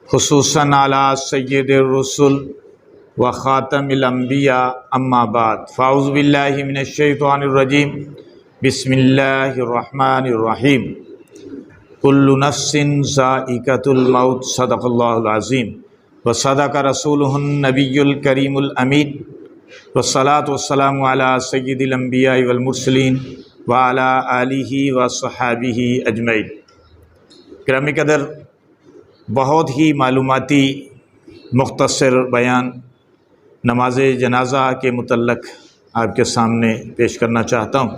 خصوصاً علی سید الرسل و خاتم الانبیاء اما بعد فاعوذ باللہ من الشیطان الرجیم بسم اللہ الرحمن الرحیم کل نفس ذائقۃ الموت صدق اللہ العظیم و صدق رسولہ النبی الکریم الامین والصلاة والسلام علی سید الانبیاء والمرسلین وعلی آلہ وصحابہ اجمعین۔ گرامی قدر، بہت ہی معلوماتی مختصر بیان نماز جنازہ کے متعلق آپ کے سامنے پیش کرنا چاہتا ہوں۔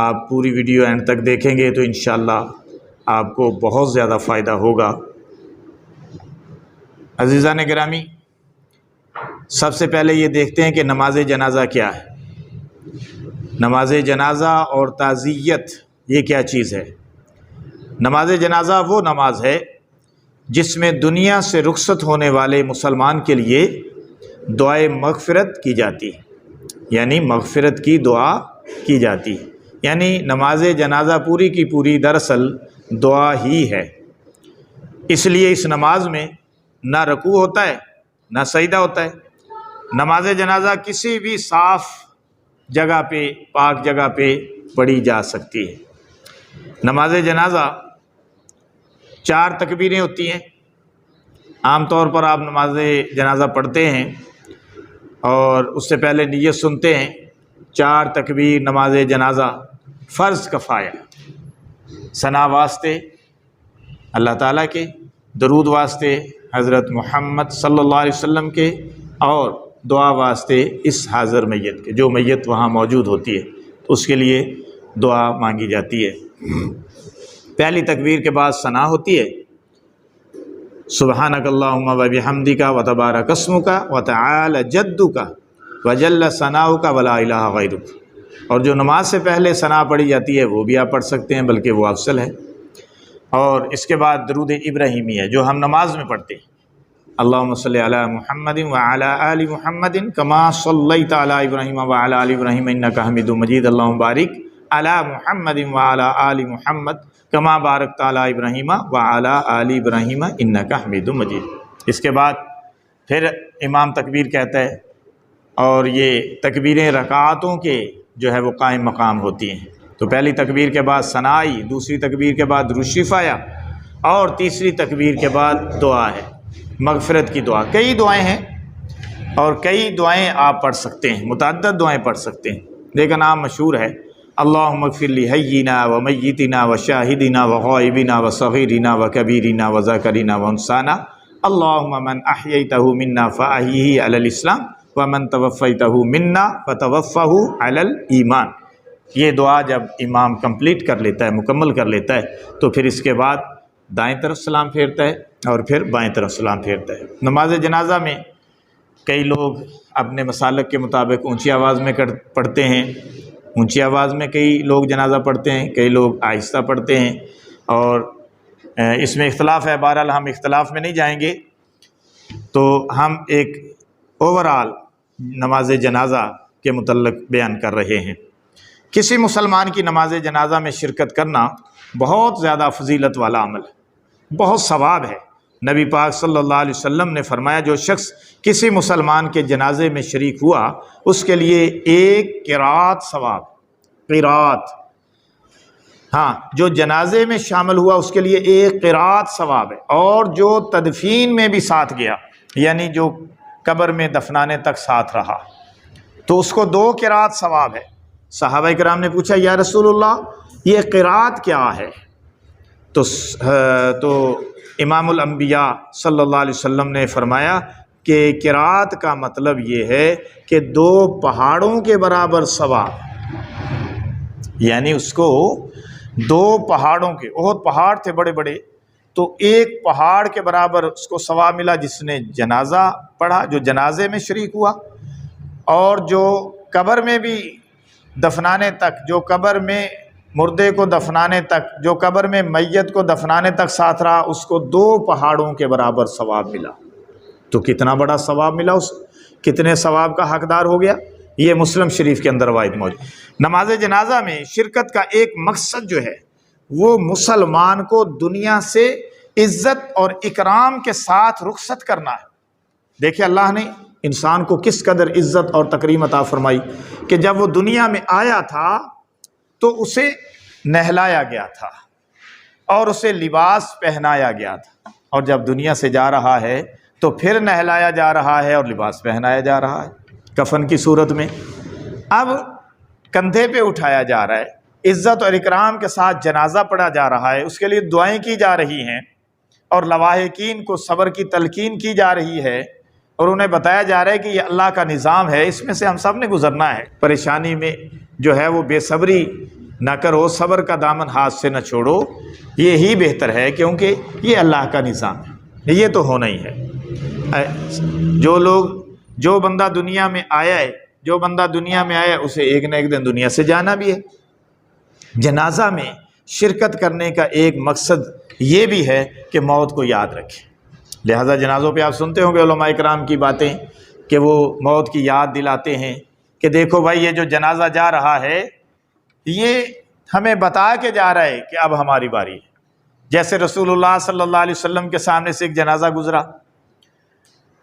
آپ پوری ویڈیو اینڈ تک دیکھیں گے تو انشاءاللہ آپ کو بہت زیادہ فائدہ ہوگا۔ عزیزان گرامی، سب سے پہلے یہ دیکھتے ہیں کہ نماز جنازہ کیا ہے۔ نماز جنازہ اور تعزیت یہ کیا چیز ہے؟ نماز جنازہ وہ نماز ہے جس میں دنیا سے رخصت ہونے والے مسلمان کے لیے دعائے مغفرت کی جاتی ہے، یعنی مغفرت کی دعا کی جاتی ہے۔ یعنی نماز جنازہ پوری کی پوری دراصل دعا ہی ہے۔ اس لیے اس نماز میں نہ رکوع ہوتا ہے نہ سجدہ ہوتا ہے۔ نماز جنازہ کسی بھی صاف جگہ پہ، پاک جگہ پہ پڑھی جا سکتی ہے۔ نماز جنازہ 4 تکبیریں ہوتی ہیں۔ عام طور پر آپ نماز جنازہ پڑھتے ہیں اور اس سے پہلے نیت سنتے ہیں۔ 4 تکبیر نماز جنازہ فرض کفایہ، ثنا واسطے اللہ تعالیٰ کے، درود واسطے حضرت محمد صلی اللہ علیہ وسلم کے، اور دعا واسطے اس حاضر میت کے، جو میت وہاں موجود ہوتی ہے تو اس کے لیے دعا مانگی جاتی ہے۔ پہلی تکبیر کے بعد ثنا ہوتی ہے، سبحانک اللہم و بحمدک و تبارک اسمک و تعالی جدک و جل ثناؤک ولا الہ غیرک۔ اور جو نماز سے پہلے ثنا پڑھی جاتی ہے وہ بھی آپ پڑھ سکتے ہیں، بلکہ وہ افضل ہے۔ اور اس کے بعد درود ابراہیمی ہے جو ہم نماز میں پڑھتے ہیں، اللہم صلی علی محمد و علی آل محمد کما صلیت علی ابراہیم و علی آل ابراہیم انک حمید مجید، اللہم بارک علی محمد و علی آل محمد کما بارکت علی ابراہیم و علی آل ابراہیم انک حمید مجید۔ اس کے بعد پھر امام تکبیر کہتا ہے، اور یہ تکبیریں رکعاتوں کے جو ہے وہ قائم مقام ہوتی ہیں۔ تو پہلی تکبیر کے بعد ثنا آئی، دوسری تکبیر کے بعد درود شریف آیا، اور تیسری تکبیر کے بعد دعا ہے، مغفرت کی دعا۔ کئی دعائیں ہیں اور کئی دعائیں آپ پڑھ سکتے ہیں، متعدد دعائیں پڑھ سکتے ہیں، لیکن عام مشہور ہے اللہم اغفر لحینا و میتنا و شاہدنا و غائبنا و صغیرنا و کبیرنا و ذکرنا و انسانا، اللہم من احییتہ منا فاحیہ علی الاسلام و من توفیتہ منا فتوفہ علی الایمان۔ یہ دعا جب امام کمپلیٹ کر لیتا ہے، مکمل کر لیتا ہے، تو پھر اس کے بعد دائیں طرف سلام پھیرتا ہے اور پھر بائیں طرف سلام پھیرتا ہے۔ نماز جنازہ میں کئی لوگ اپنے مسالک کے مطابق اونچی آواز میں پڑھتے ہیں، اونچی آواز میں کئی لوگ جنازہ پڑھتے ہیں، کئی لوگ آہستہ پڑھتے ہیں، اور اس میں اختلاف ہے۔ بہرحال ہم اختلاف میں نہیں جائیں گے، تو ہم ایک اوورال نماز جنازہ کے متعلق بیان کر رہے ہیں۔ کسی مسلمان کی نماز جنازہ میں شرکت کرنا بہت زیادہ فضیلت والا عمل ہے، بہت ثواب ہے۔ نبی پاک صلی اللہ علیہ وسلم نے فرمایا، جو شخص کسی مسلمان کے جنازے میں شریک ہوا اس کے لیے 1 قرات ثواب، قرات، ہاں، جو جنازے میں شامل ہوا اس کے لیے 1 قرات ثواب ہے، اور جو تدفین میں بھی ساتھ گیا، یعنی جو قبر میں دفنانے تک ساتھ رہا، تو اس کو 2 قرات ثواب ہے۔ صحابہ کرام نے پوچھا، یا رسول اللہ یہ قرات کیا ہے؟ تو امام الانبیاء صلی اللہ علیہ وسلم نے فرمایا کہ قرات کا مطلب یہ ہے کہ 2 پہاڑوں کے برابر ثواب، یعنی اس کو 2 پہاڑوں کے، احد پہاڑ تھے بڑے بڑے، تو 1 پہاڑ کے برابر اس کو ثواب ملا جس نے جنازہ پڑھا، جو جنازے میں شریک ہوا، اور جو قبر میں بھی دفنانے تک، جو قبر میں مردے کو دفنانے تک، جو قبر میں میت کو دفنانے تک ساتھ رہا، اس کو 2 پہاڑوں کے برابر ثواب ملا۔ تو کتنا بڑا ثواب ملا، اس کتنے ثواب کا حقدار ہو گیا۔ یہ مسلم شریف کے اندر روایت موجود۔ نماز جنازہ میں شرکت کا ایک مقصد جو ہے وہ مسلمان کو دنیا سے عزت اور اکرام کے ساتھ رخصت کرنا ہے۔ دیکھیں اللہ نے انسان کو کس قدر عزت اور تکریم عطا فرمائی کہ جب وہ دنیا میں آیا تھا تو اسے نہلایا گیا تھا اور اسے لباس پہنایا گیا تھا، اور جب دنیا سے جا رہا ہے تو پھر نہلایا جا رہا ہے اور لباس پہنایا جا رہا ہے کفن کی صورت میں۔ اب کندھے پہ اٹھایا جا رہا ہے، عزت اور اکرام کے ساتھ جنازہ پڑھا جا رہا ہے، اس کے لیے دعائیں کی جا رہی ہیں اور لواحقین کو صبر کی تلقین کی جا رہی ہے، اور انہیں بتایا جا رہا ہے کہ یہ اللہ کا نظام ہے، اس میں سے ہم سب نے گزرنا ہے۔ پریشانی میں جو ہے وہ بے صبری نہ کرو، صبر کا دامن ہاتھ سے نہ چھوڑو، یہی بہتر ہے، کیونکہ یہ اللہ کا نظام ہے، یہ تو ہونا ہی ہے۔ جو بندہ دنیا میں آیا ہے اسے ایک نہ ایک دن دنیا سے جانا بھی ہے۔ جنازہ میں شرکت کرنے کا ایک مقصد یہ بھی ہے کہ موت کو یاد رکھیں، لہذا جنازوں پہ آپ سنتے ہوں گے علماء اکرام کی باتیں کہ وہ موت کی یاد دلاتے ہیں کہ دیکھو بھائی یہ جو جنازہ جا رہا ہے یہ ہمیں بتا کے جا رہا ہے کہ اب ہماری باری ہے۔ جیسے رسول اللہ صلی اللہ علیہ وسلم کے سامنے سے ایک جنازہ گزرا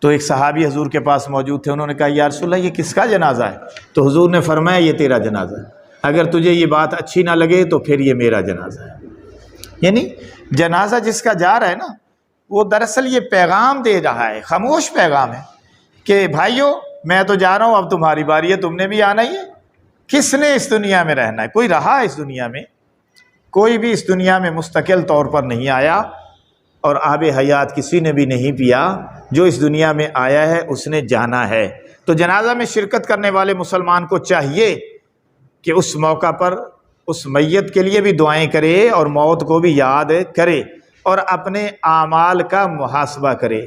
تو ایک صحابی حضور کے پاس موجود تھے، انہوں نے کہا یا رسول اللہ یہ کس کا جنازہ ہے؟ تو حضور نے فرمایا یہ تیرا جنازہ ہے، اگر تجھے یہ بات اچھی نہ لگے تو پھر یہ میرا جنازہ ہے۔ یعنی جنازہ جس کا جا رہا ہے نا وہ دراصل یہ پیغام دے رہا ہے، خاموش پیغام ہے کہ بھائیو میں تو جا رہا ہوں، اب تمہاری باری ہے، تم نے بھی آنا ہی ہے۔ کس نے اس دنیا میں رہنا ہے؟ کوئی رہا اس دنیا میں؟ کوئی بھی اس دنیا میں مستقل طور پر نہیں آیا، اور آب حیات کسی نے بھی نہیں پیا۔ جو اس دنیا میں آیا ہے اس نے جانا ہے۔ تو جنازہ میں شرکت کرنے والے مسلمان کو چاہیے کہ اس موقع پر اس میت کے لیے بھی دعائیں کرے اور موت کو بھی یاد کرے، اور اپنے اعمال کا محاسبہ کرے،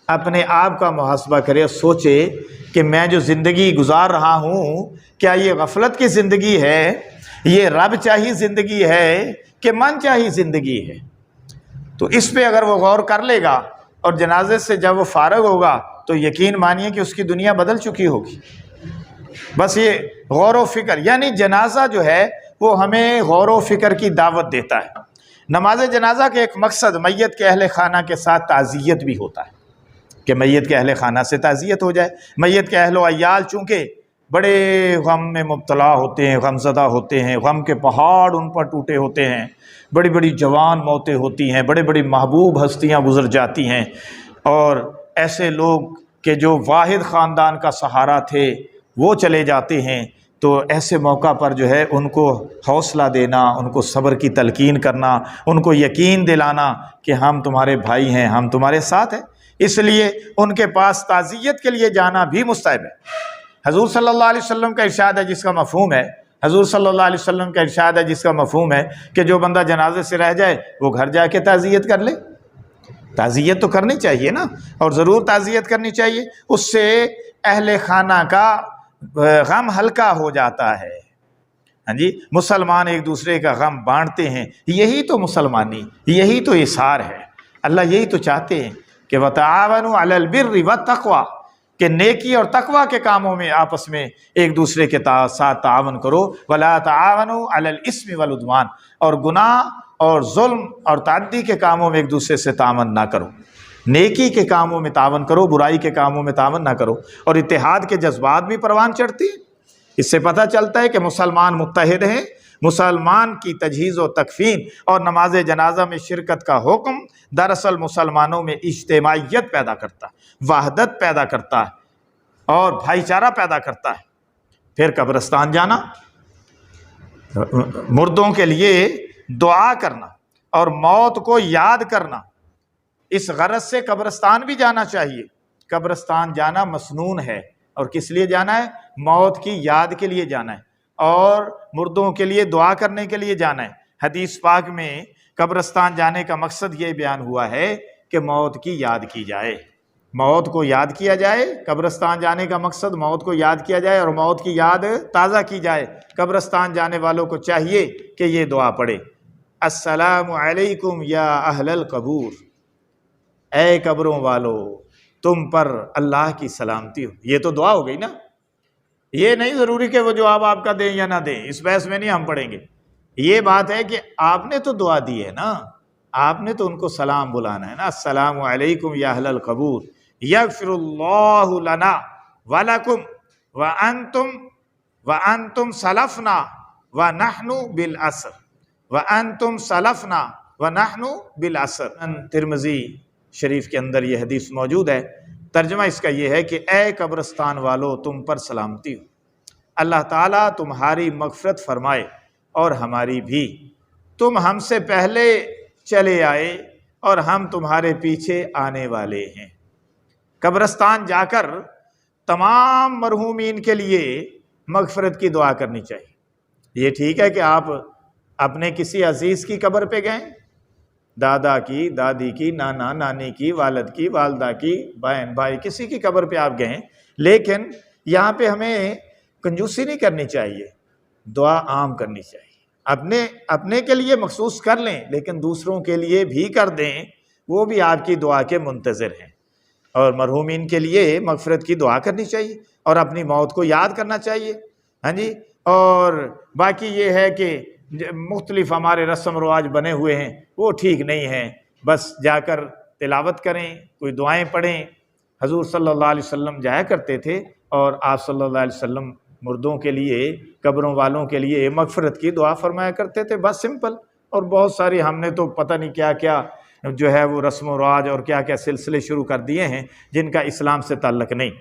اپنے آپ کا محاسبہ کرے، اور سوچے کہ میں جو زندگی گزار رہا ہوں کیا یہ غفلت کی زندگی ہے، یہ رب چاہی زندگی ہے کہ من چاہی زندگی ہے؟ تو اس پہ اگر وہ غور کر لے گا اور جنازے سے جب وہ فارغ ہوگا تو یقین مانیے کہ اس کی دنیا بدل چکی ہوگی۔ بس یہ غور و فکر، یعنی جنازہ جو ہے وہ ہمیں غور و فکر کی دعوت دیتا ہے۔ نماز جنازہ کے ایک مقصد میت کے اہل خانہ کے ساتھ تعزیت بھی ہوتا ہے کہ میت کے اہل خانہ سے تعزیت ہو جائے۔ میت کے اہل و عیال چونکہ بڑے غم میں مبتلا ہوتے ہیں، غم زدہ ہوتے ہیں، غم کے پہاڑ ان پر ٹوٹے ہوتے ہیں، بڑی بڑی جوان موتیں ہوتی ہیں، بڑی بڑی محبوب ہستیاں گزر جاتی ہیں، اور ایسے لوگ کہ جو واحد خاندان کا سہارا تھے وہ چلے جاتے ہیں۔ تو ایسے موقع پر جو ہے ان کو حوصلہ دینا، ان کو صبر کی تلقین کرنا، ان کو یقین دلانا کہ ہم تمہارے بھائی ہیں، ہم تمہارے ساتھ ہیں، اس لیے ان کے پاس تعزیت کے لیے جانا بھی مستحب ہے۔ حضور صلی اللہ علیہ وسلم کا ارشاد ہے جس کا مفہوم ہے، حضور صلی اللہ علیہ وسلم کا ارشاد ہے جس کا مفہوم ہے کہ جو بندہ جنازے سے رہ جائے وہ گھر جا کے تعزیت کر لے۔ تعزیت تو کرنی چاہیے نا، اور ضرور تعزیت کرنی چاہیے، اس سے اہل خانہ کا غم ہلکا ہو جاتا ہے۔ ہاں جی، مسلمان ایک دوسرے کا غم بانٹتے ہیں، یہی تو مسلمانی، یہی تو اثار ہے۔ اللہ یہی تو چاہتے ہیں کہ وَتَعَاوَنُوا عَلَى الْبِرِّ وَالتَّقْوَىٰ، کہ نیکی اور تقوی کے کاموں میں آپس میں ایک دوسرے کے ساتھ تعاون کرو، وَلَا تَعَاوَنُوا عَلَى الْإِثْمِ وَالْعُدْوَانِ، اور گناہ اور ظلم اور تعدی کے کاموں میں ایک دوسرے سے تعاون نہ کرو۔ نیکی کے کاموں میں تعاون کرو، برائی کے کاموں میں تعاون نہ کرو، اور اتحاد کے جذبات بھی پروان چڑھتے ہیں۔ اس سے پتہ چلتا ہے کہ مسلمان متحد ہیں۔ مسلمان کی تجہیز و تکفین اور نماز جنازہ میں شرکت کا حکم دراصل مسلمانوں میں اجتماعیت پیدا کرتا ہے، وحدت پیدا کرتا ہے اور بھائی چارہ پیدا کرتا ہے۔ پھر قبرستان جانا، مردوں کے لیے دعا کرنا اور موت کو یاد کرنا، اس غرض سے قبرستان بھی جانا چاہیے۔ قبرستان جانا مسنون ہے، اور کس لیے جانا ہے؟ موت کی یاد کے لیے جانا ہے، اور مردوں کے لیے دعا کرنے کے لیے جانا ہے۔ حدیث پاک میں قبرستان جانے کا مقصد یہ بیان ہوا ہے کہ موت کی یاد کی جائے، موت کو یاد کیا جائے۔ قبرستان جانے کا مقصد موت کو یاد کیا جائے اور موت کی یاد تازہ کی جائے۔ قبرستان جانے والوں کو چاہیے کہ یہ دعا پڑھے، السلام علیکم یا اہل القبور، اے قبروں والو تم پر اللہ کی سلامتی ہو۔ یہ تو دعا ہو گئی نا، یہ نہیں ضروری کہ وہ جواب آپ کا دیں یا نہ دیں، اس بحث میں نہیں ہم پڑھیں گے۔ یہ بات ہے کہ آپ نے تو دعا دی ہے نا، آپ نے تو ان کو سلام بلانا ہے نا، السلام علیکم یا اہل القبور یغفر اللہ لنا ولکم وانتم سلفنا ونحن بالعصر وانتم سلفنا ونحن بالعصر۔ ترمذی شریف کے اندر یہ حدیث موجود ہے۔ ترجمہ اس کا یہ ہے کہ اے قبرستان والو تم پر سلامتی ہو، اللہ تعالیٰ تمہاری مغفرت فرمائے اور ہماری بھی، تم ہم سے پہلے چلے آئے اور ہم تمہارے پیچھے آنے والے ہیں۔ قبرستان جا کر تمام مرحومین کے لیے مغفرت کی دعا کرنی چاہیے۔ یہ ٹھیک ہے کہ آپ اپنے کسی عزیز کی قبر پہ گئیں، دادا کی، دادی کی، نانا نانی کی، والد کی، والدہ کی، بہن بھائی، کسی کی قبر پہ آپ گئے، لیکن یہاں پہ ہمیں کنجوسی نہیں کرنی چاہیے، دعا عام کرنی چاہیے۔ اپنے کے لیے مخصوص کر لیں لیکن دوسروں کے لیے بھی کر دیں، وہ بھی آپ کی دعا کے منتظر ہیں۔ اور مرحومین کے لیے مغفرت کی دعا کرنی چاہیے اور اپنی موت کو یاد کرنا چاہیے، ہاں جی۔ اور باقی یہ ہے کہ مختلف ہمارے رسم و رواج بنے ہوئے ہیں، وہ ٹھیک نہیں ہیں، بس جا کر تلاوت کریں، کوئی دعائیں پڑھیں۔ حضور صلی اللہ علیہ وسلم جایا کرتے تھے اور آپ صلی اللہ علیہ وسلم مردوں کے لیے، قبروں والوں کے لیے مغفرت کی دعا فرمایا کرتے تھے، بس سمپل۔ اور بہت ساری ہم نے تو پتہ نہیں کیا کیا جو ہے وہ رسم و رواج اور کیا کیا سلسلے شروع کر دیے ہیں جن کا اسلام سے تعلق نہیں۔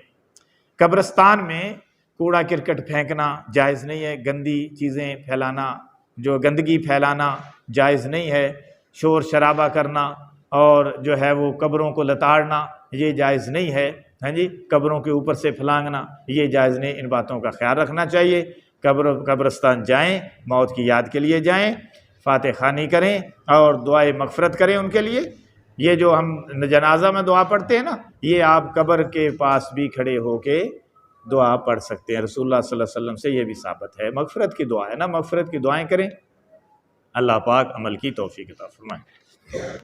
قبرستان میں کوڑا کرکٹ پھینکنا جائز نہیں ہے، گندی چیزیں پھیلانا، جو گندگی پھیلانا جائز نہیں ہے، شور شرابہ کرنا اور جو ہے وہ قبروں کو لتاڑنا یہ جائز نہیں ہے، ہاں جی۔ قبروں کے اوپر سے پھلانگنا یہ جائز نہیں، ان باتوں کا خیال رکھنا چاہیے۔ قبرستان جائیں، موت کی یاد کے لیے جائیں، فاتح خوانی کریں اور دعائے مغفرت کریں ان کے لیے۔ یہ جو ہم جنازہ میں دعا پڑھتے ہیں نا، یہ آپ قبر کے پاس بھی کھڑے ہو کے دعا پڑھ سکتے ہیں، رسول اللہ صلی اللہ علیہ وسلم سے یہ بھی ثابت ہے۔ مغفرت کی دعا ہے نا، مغفرت کی دعائیں کریں، اللہ پاک عمل کی توفیق عطا فرمائے۔